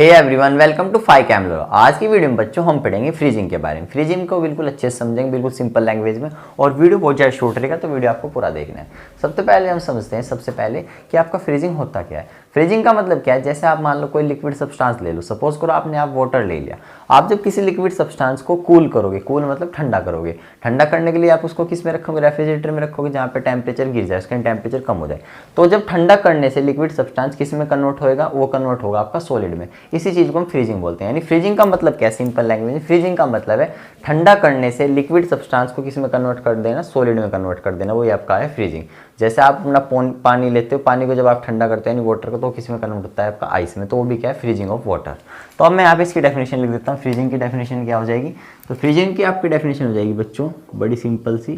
Hey everyone, welcome to five कैमलो। आज की वीडियो में बच्चों हम पढ़ेंगे फ्रीजिंग के बारे में। फ्रीजिंग को बिल्कुल अच्छे से समझेंगे, बिल्कुल सिंपल लैंग्वेज में, और वीडियो बहुत ज़्यादा शॉर्ट रहेगा तो वीडियो आपको पूरा देखना है। सबसे पहले हम समझते हैं सबसे पहले कि आपका फ्रीजिंग होता क्या है। फ्रीजिंग का मतलब क्या है, जैसे आप मान लो कोई लिक्विड सब्सटेंस ले लो, सपोज करो आपने आप वाटर ले लिया। आप जब किसी लिक्विड सब्सटेंस को कूल करोगे, कूल मतलब ठंडा करोगे, ठंडा करने के लिए आप उसको किस में रखोगे, रेफ्रिजरेटर में रखोगे जहाँ पे टेम्परेचर गिर जाए, उसका टेम्परेचर कम हो जाए। तो जब ठंडा करने से लिक्विड सब्सटेंस किस में कन्वर्ट होएगा, वो कन्वर्ट होगा आपका सॉलिड में। इसी चीज़ को हम फ्रीजिंग बोलते हैं। यानी फ्रीजिंग का मतलब क्या है, सिंपल लैंग्वेज में फ्रीजिंग का मतलब है ठंडा करने से लिक्विड सब्सटेंस को किस में कन्वर्ट कर देना, सॉलिड में कन्वर्ट कर देना, वही आपका है फ्रीजिंग। जैसे आप अपना पानी लेते हो, पानी को जब आप ठंडा करते हैं वाटर को, तो किस में कन्वर्ट होता है आपका आइस में, तो वो भी क्या है फ्रीजिंग ऑफ वाटर। तो अब मैं यहाँ पे इसकी डेफिनेशन लिख देता हूँ। फ्रीजिंग की डेफिनेशन क्या हो जाएगी, तो फ्रीजिंग की आपकी डेफिनेशन हो जाएगी बच्चों बड़ी सिंपल सी।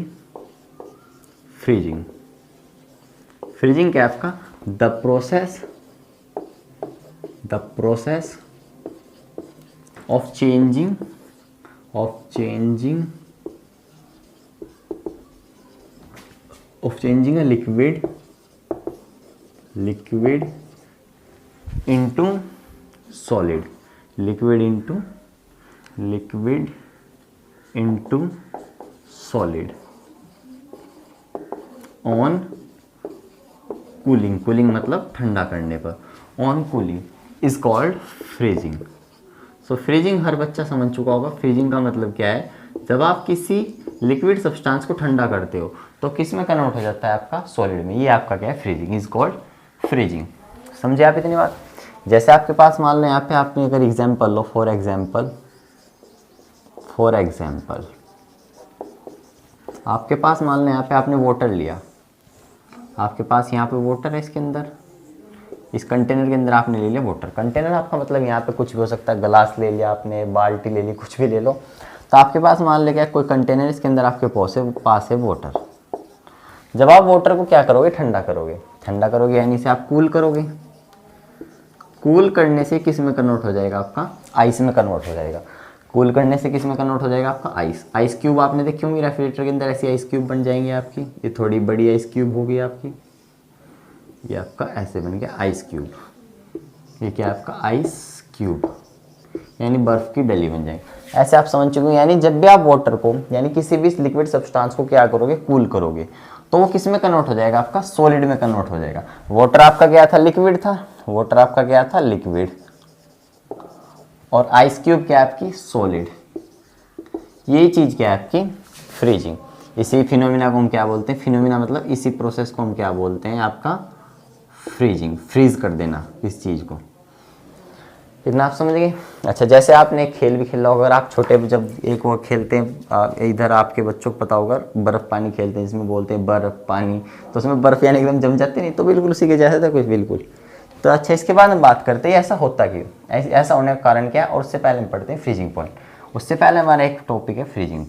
फ्रीजिंग फ्रीजिंग क्या है आपका, the process of changing a liquid into solid, liquid into solid on cooling मतलब ठंडा करने पर, on cooling is called freezing. So freezing हर बच्चा समझ चुका होगा। फ्रीजिंग का मतलब क्या है, जब आप किसी लिक्विड सब्सटेंस को ठंडा करते हो तो किस में कन्वर्ट हो जाता है आपका सॉलिड में, ये आपका क्या है फ्रीजिंग, इज कॉल्ड फ्रीजिंग। समझे आप इतनी बात। जैसे आपके पास मान लो यहाँ पे आपने अगर एग्जांपल लो, फॉर एग्जांपल आपके पास मान लो यहाँ पे आपने वाटर लिया, आपके पास यहाँ पे वाटर है, इसके अंदर इस कंटेनर के अंदर आपने ले लिया वाटर। कंटेनर आपका मतलब यहाँ पे कुछ भी हो सकता है, गिलास ले लिया आपने, बाल्टी ले ली, कुछ भी ले लो। तो आपके पास मान लिया कोई कंटेनर, इसके अंदर आपके पास है वाटर। जब आप वाटर को क्या करोगे, ठंडा करोगे यानी से आप कूल करोगे। कूल करने से किस में कन्वर्ट हो जाएगा आपका, आइस में कन्वर्ट हो जाएगा। कूल करने से किस में कन्वर्ट हो जाएगा आपका आइस क्यूब। आपने देखी होंगी रेफ्रिजरेटर के अंदर ऐसी आइस क्यूब बन जाएंगी आपकी। ये थोड़ी बड़ी आइस क्यूब होगी आपकी, ये आपका ऐसे बन गया आइस क्यूब। ये क्या आपका आइस क्यूब, यानी बर्फ की डली बन जाएगी। ऐसे आप समझ चुके हो। यानी जब भी आप वाटर को यानी किसी भी लिक्विड सब्सटेंस को क्या करोगे, कूल करोगे, तो वो किस में कन्वर्ट हो जाएगा आपका सॉलिड में कन्वर्ट हो जाएगा। वाटर आपका क्या था, लिक्विड और आइस क्यूब क्या आपकी सॉलिड। यही चीज़ क्या है आपकी फ्रीजिंग। इसी फिनोमिना को हम क्या बोलते हैं, फिनोमिना मतलब इसी प्रोसेस को हम क्या बोलते हैं आपका फ्रीजिंग। फ्रीज कर देना इस चीज़ को। इतना आप समझ गए। अच्छा, जैसे आपने एक खेल भी खेला होगा, अगर आप छोटे जब एक वो खेलते हैं, इधर आपके बच्चों को पता होगा बर्फ़ पानी खेलते हैं, जिसमें बोलते हैं बर्फ़ पानी, तो उसमें बर्फ़ यानी एकदम जम जाती नहीं, तो बिल्कुल उसी के जैसा था कुछ बिल्कुल। तो अच्छा, इसके बाद हम बात करते हैं ऐसा होता क्यों, ऐसा होने का कारण क्या है, और उससे पहले हम पढ़ते हैं फ्रीजिंग पॉइंट। उससे पहले हमारा एक टॉपिक है फ्रीजिंग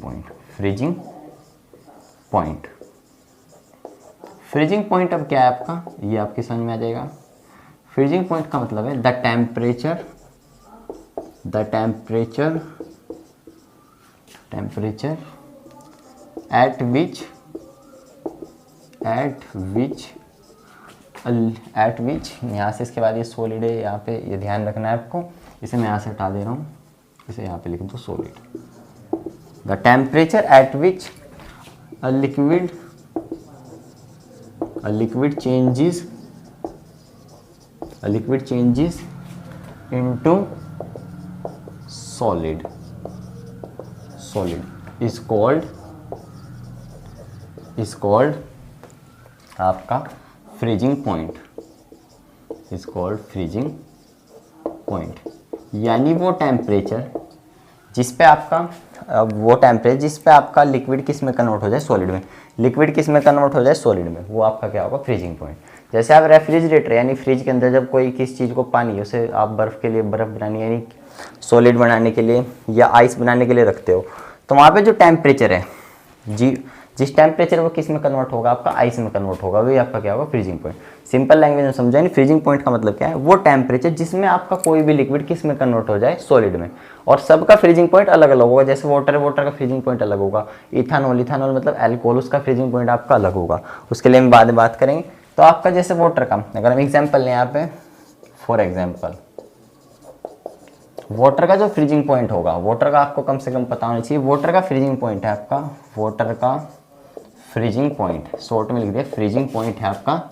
पॉइंट अब क्या है आपका, ये आपकी समझ में आ जाएगा। फ्रीजिंग पॉइंट का मतलब है द टेम्परेचर at which यहाँ से इसके बाद ये सॉलिड है, यहाँ पे ये ध्यान रखना है आपको। इसे मैं यहाँ से हटा दे रहा हूँ, इसे यहाँ पे लिख दो solid. The temperature at which a liquid changes into solid is called आपका फ्रीजिंग पॉइंट। यानी वो टेम्परेचर जिस पे आपका लिक्विड किस में कन्वर्ट हो जाए, सॉलिड में, वो आपका क्या होगा फ्रीजिंग पॉइंट। जैसे आप रेफ्रिजरेटर यानी फ्रिज के अंदर जब कोई किस चीज़ को पानी, उसे आप बर्फ़ के लिए बर्फ़ बनाने यानी सॉलिड बनाने के लिए या आइस बनाने के लिए रखते हो, तो वहाँ पे जो टेम्परेचर है जिस टेम्परेचर वो किस में कन्वर्ट होगा, आपका आइस में कन्वर्ट होगा, वही आपका क्या होगा फ्रीजिंग पॉइंट। सिंपल लैंग्वेज में समझा नहीं, फ्रीजिंग पॉइंट का मतलब क्या है, वो टेम्परेचर जिसमें आपका कोई भी लिक्विड किस में कन्वर्ट हो जाए, सॉलिड में। और सबका फ्रीजिंग पॉइंट अलग अलग होगा। जैसे वाटर का फ्रीजिंग पॉइंट अलग होगा, इथानॉल मतलब एल्कोहल, उसका फ्रीजिंग पॉइंट आपका अलग होगा। उसके लिए हम बाद में बात करेंगे। तो आपका जैसे वाटर का अगर हम एग्जाम्पल लें यहाँ पे, फॉर वाटर का जो फ्रीजिंग पॉइंट होगा, वाटर का आपको कम से कम पता होना चाहिए। वाटर का फ्रीजिंग पॉइंट है आपका, वाटर का फ्रीजिंग पॉइंट शॉर्ट में लिख दिया, फ्रीजिंग पॉइंट है आपका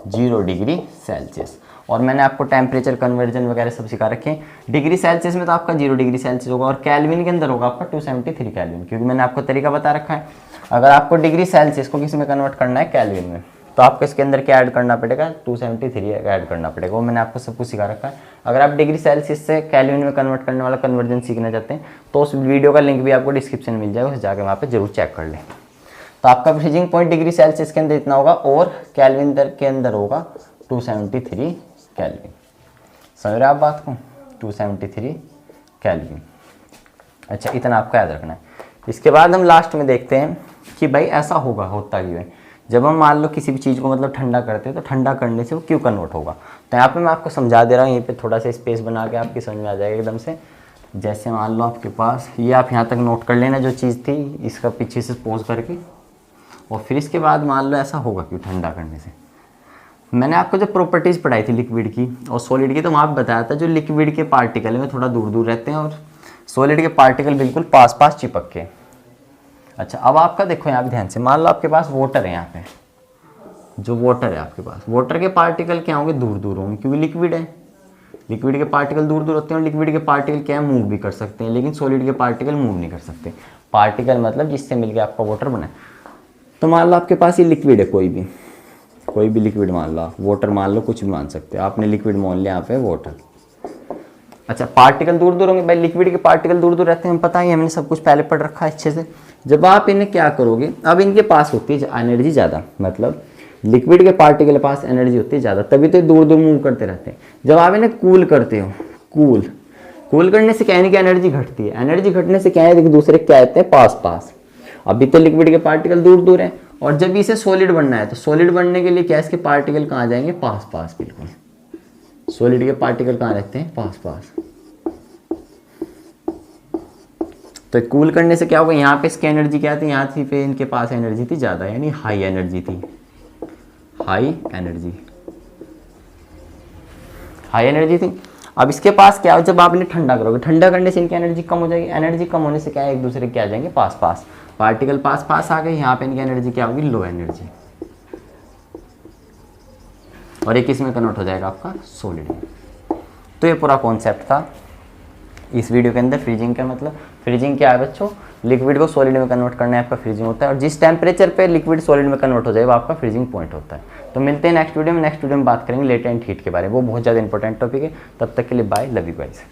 0 डिग्री सेल्सियस। और मैंने आपको टेम्परेचर कन्वर्जन वगैरह सब सिखा रखे हैं। डिग्री सेल्सियस में तो आपका 0 डिग्री सेल्सियस होगा, और कैल्विन के अंदर होगा आपका 273 कैल्विन, क्योंकि मैंने आपको तरीका बता रखा है। अगर आपको डिग्री सेल्सियस को किस में कन्वर्ट करना है, कैल्विन में, तो आपको इसके अंदर क्या ऐड करना पड़ेगा, 273 ऐड करना पड़ेगा। वो मैंने आपको सब कुछ सिखा रखा है। अगर आप डिग्री सेल्सियस से कैल्विन में कन्वर्ट करने वाला कन्वर्जन सीखना चाहते हैं तो उस वीडियो का लिंक भी आपको डिस्क्रिप्शन में मिल जाएगा, उसे जाकर वहाँ पे जरूर चेक कर लें। तो आपका फ्रीजिंग पॉइंट डिग्री सेल्सियस के अंदर इतना होगा, और कैल्विन के अंदर होगा 273 कैल्विन। समझ रहे आप बात को, 273 कैल्विन। अच्छा, इतना आपको याद रखना है। इसके बाद हम लास्ट में देखते हैं कि भाई ऐसा होगा, होता क्यों है। जब हम मान लो किसी भी चीज़ को मतलब ठंडा करते हैं तो ठंडा करने से वो क्यों कन्वर्ट होगा। तो यहाँ पे मैं आपको समझा दे रहा हूँ, यहीं पे थोड़ा सा स्पेस बना के आपकी समझ में आ जाएगा एकदम से। जैसे मान लो आपके पास ये, आप यहाँ तक नोट कर लेना जो चीज़ थी, इसका पीछे से पोज करके, और फिर इसके बाद मान लो ऐसा होगा क्यों ठंडा करने से। मैंने आपको जो प्रॉपर्टीज़ पढ़ाई थी लिक्विड की और सॉलिड की, तो वहाँ पे बताया था जो लिक्विड के पार्टिकल में थोड़ा दूर दूर रहते हैं और सॉलिड के पार्टिकल बिल्कुल पास पास चिपक के। अच्छा, अब आपका देखो यहाँ पे ध्यान से, मान लो आपके पास वाटर है, यहाँ पे जो वाटर है आपके पास, वाटर के पार्टिकल क्या होंगे, दूर दूर होंगे, क्योंकि लिक्विड है। लिक्विड के पार्टिकल दूर दूर होते हैं, और लिक्विड के पार्टिकल क्या है, मूव भी कर सकते हैं, लेकिन सॉलिड के पार्टिकल मूव नहीं कर सकते। पार्टिकल मतलब जिससे मिलकर आपका वाटर बना। तो मान लो आपके पास ये लिक्विड है, कोई भी लिक्विड मान लो, आप वाटर मान लो, कुछ भी मान सकते हो, आपने लिक्विड मान लिया यहाँ पे वाटर। अच्छा, पार्टिकल दूर दूर होंगे, भाई लिक्विड के पार्टिकल दूर दूर रहते हैं, पता ही हमने सब कुछ पहले पढ़ रखा है अच्छे से। जब आप इन्हें क्या करोगे, अब इनके पास होती है एनर्जी ज़्यादा, मतलब लिक्विड के पार्टिकल के पास एनर्जी होती है ज़्यादा, तभी तो दूर दूर मूव करते रहते हैं। जब आप इन्हें कूल करते हो, कूल करने से क्या है कि एनर्जी घटती है। एनर्जी घटने से क्या है, एक दूसरे क्या आते हैं, पास पास। अभी तो लिक्विड के पार्टिकल दूर दूर हैं, और जब इसे सॉलिड बनना है तो सॉलिड बनने के लिए क्या, इसके पार्टिकल कहाँ जाएंगे, पास पास। बिल्कुल सॉलिड के पार्टिकल कहाँ रहते हैं, पास पास। तो कूल करने से क्या होगा, यहाँ पे इसकी एनर्जी क्या थी, यहाँ थी पे इनके पास एनर्जी थी ज़्यादा, यानी हाई एनर्जी थी, हाई एनर्जी थी। अब इसके पास क्या हो, जब आप इन्हें ठंडा करोगे, ठंडा करने से इनकी एनर्जी कम हो जाएगी। एनर्जी कम होने से क्या है, एक दूसरे के आ जाएंगे पास पास, पार्टिकल पास पास आ गए, यहाँ पे इनकी एनर्जी क्या होगी, लो एनर्जी, और एक इसमें कन्वर्ट हो जाएगा आपका सॉलिड में। तो ये पूरा कॉन्सेप्ट था इस वीडियो के अंदर। फ्रीजिंग का मतलब, फ्रीजिंग क्या है बच्चों, लिक्विड को सॉलिड में कन्वर्ट करना है आपका फ्रीजिंग होता है, और जिस टेम्परेचर पे लिक्विड सॉलिड में कन्वर्ट हो जाए वो आपका फ्रीजिंग पॉइंट होता है। तो मिलते हैं नेक्स्ट वीडियो में। नेक्स्ट वीडियो में बात करेंगे लेटेंट हीट के बारे में, वो बहुत ज़्यादा इंपॉर्टेंट टॉपिक है। तब तक के लिए बाय, लव यू गाइस।